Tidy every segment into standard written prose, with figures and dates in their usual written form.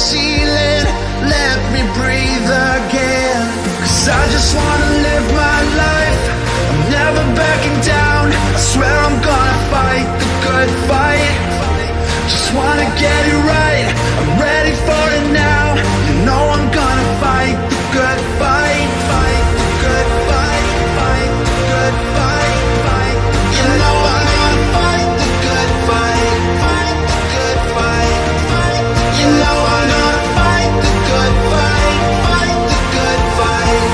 ceiling, let me breathe again. 'Cause I just wanna live my life, I'm never backing down. I swear I'm gonna fight the good fight. Just wanna get it right, I'm ready for it now. You know I'm gonna fight the good fight. Fight the good fight, fight the good fight, fight. You know I'm gonna fight the good fight. Fight the good fight, fight. You know I'm gonna fight the good fight. Fight the good fight.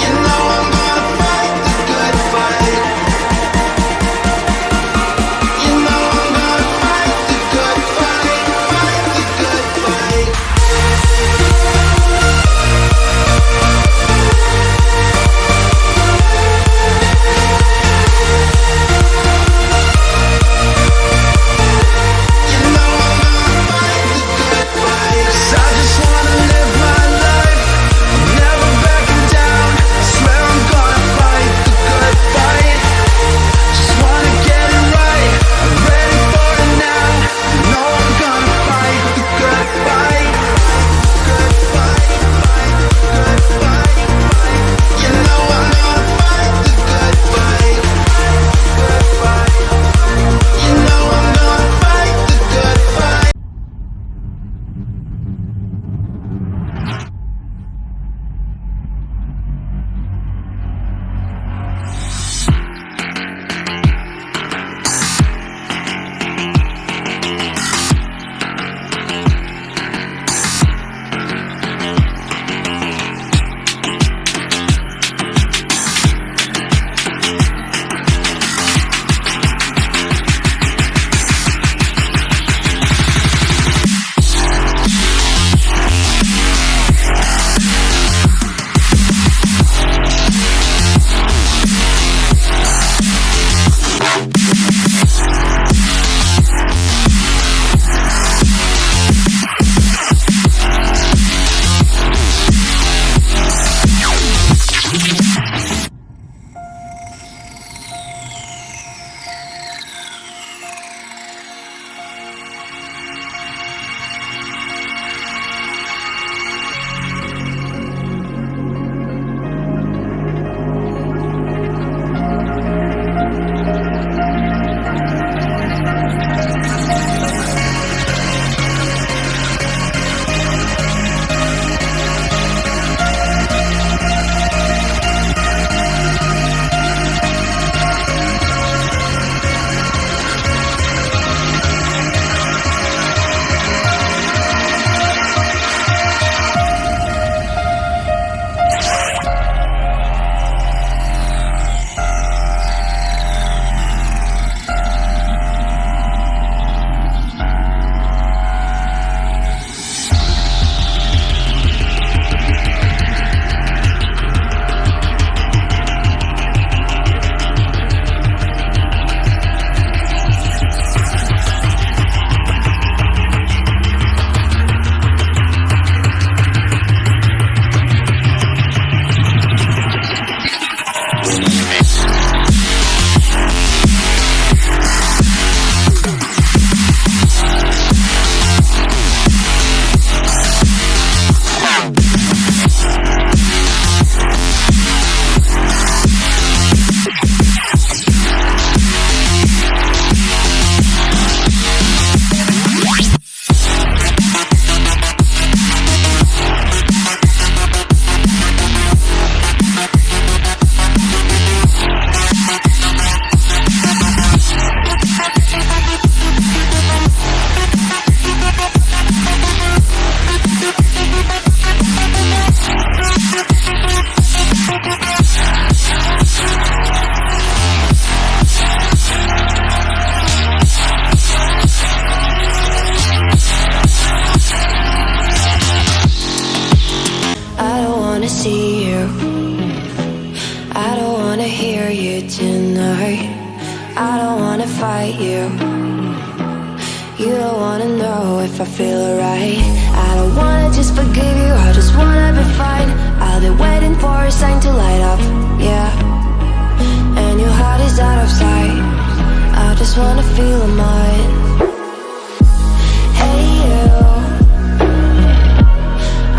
You know I'm gonna fight the good fight. just wanna feel mine. Hey you,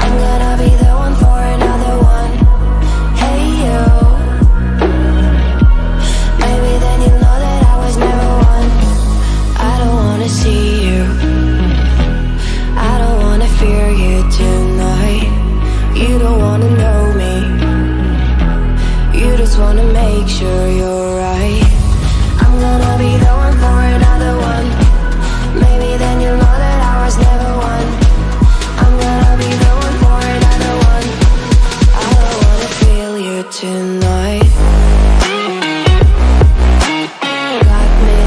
I'm gonna be the one for another one. Hey you, maybe then you'll know that I was never one. I don't wanna see you, I don't wanna fear you tonight. You don't wanna know me, you just wanna make sure you're right. I'm gonna be the one for another one. Maybe then you'll know that I was never one. I'm gonna be the one for another one. I don't wanna feel you tonight. Got me.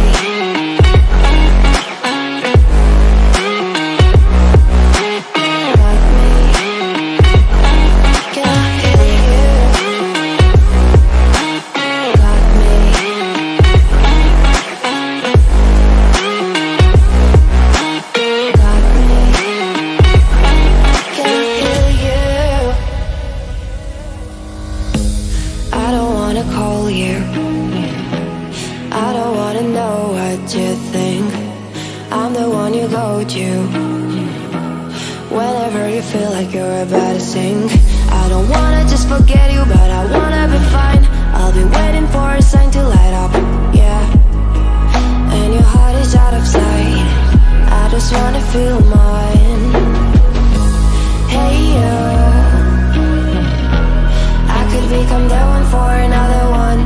Got me. Can I feel you? Got me. Got me. Can I feel you? I don't wanna call you, I don't wanna know what you think. I'm the one you go to whenever you feel like you're about to sink. I don't wanna just forget you, but I wanna be fine. I'll be waiting for a sign to light up, yeah. And your heart is out of sight, I just wanna feel mine. Hey you, I could become the one for another one.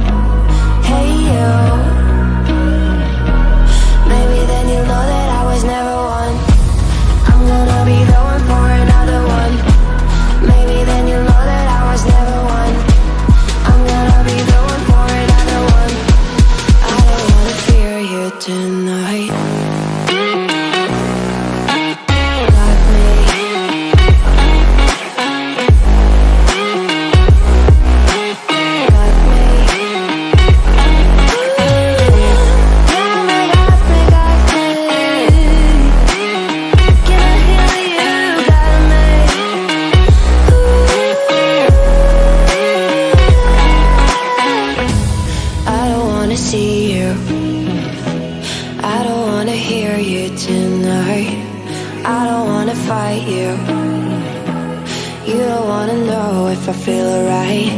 Hey you, maybe then you'll know that I was never one. I'm gonna be the one for another one. Maybe then you'll know that I was never one. I'm gonna be the one for another one. I don't wanna fear you tonight. Got me. Got me. Got me, got me, got me. Can I hear you? Got me. I don't wanna see you, I don't wanna hear you tonight. I don't wanna fight you, you don't wanna know if I feel alright.